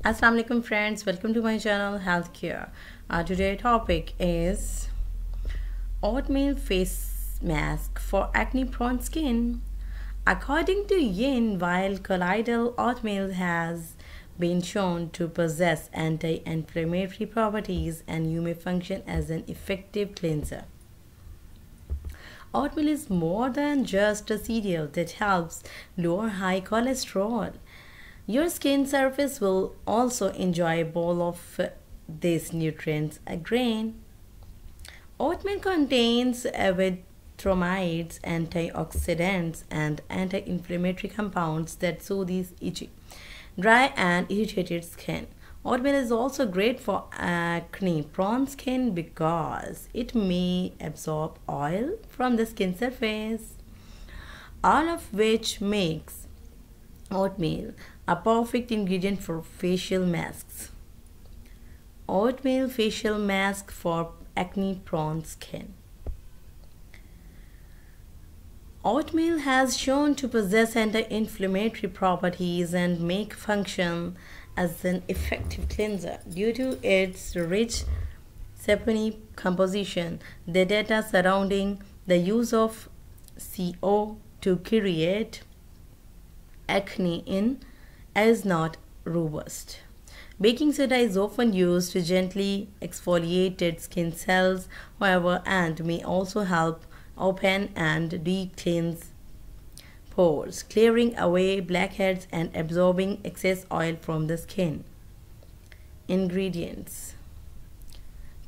Assalamu alaikum friends, welcome to my channel Healthcare. Today's topic is oatmeal face mask for acne prone skin. According to Yin, while colloidal oatmeal has been shown to possess anti-inflammatory properties and you may function as an effective cleanser. Oatmeal is more than just a cereal that helps lower high cholesterol. Your skin surface will also enjoy a bowl of these nutrients. A grain. Oatmeal contains erythromyces, antioxidants, and anti-inflammatory compounds that soothe itchy, dry, and irritated skin. Oatmeal is also great for acne-prone skin because it may absorb oil from the skin surface, all of which makes oatmeal a perfect ingredient for facial masks. Oatmeal facial mask for acne-prone skin. Oatmeal has shown to possess anti-inflammatory properties and make function as an effective cleanser due to its rich saponin composition. The data surrounding the use of CO to create acne is not robust. Baking soda is often used to gently exfoliate skin cells, however, and may also help open and de-cleanse pores, clearing away blackheads and absorbing excess oil from the skin. Ingredients: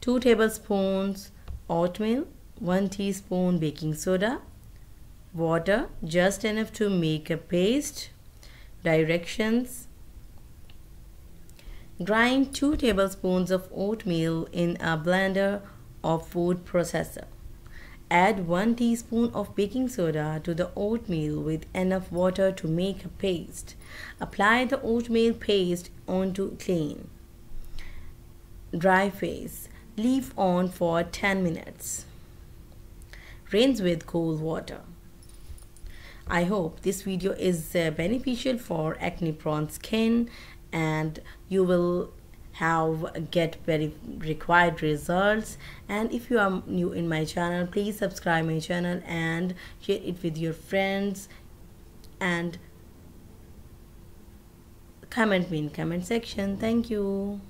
2 tablespoons oatmeal, 1 teaspoon baking soda, water just enough to make a paste. Directions: grind 2 tablespoons of oatmeal in a blender or food processor. Add 1 teaspoon of baking soda to the oatmeal with enough water to make a paste. Apply the oatmeal paste onto clean, dry face. Leave on for 10 minutes. Rinse with cold water. I hope this video is beneficial for acne prone skin and you will get very required results. And if you are new in my channel, please subscribe my channel and share it with your friends and comment me in comment section. Thank you.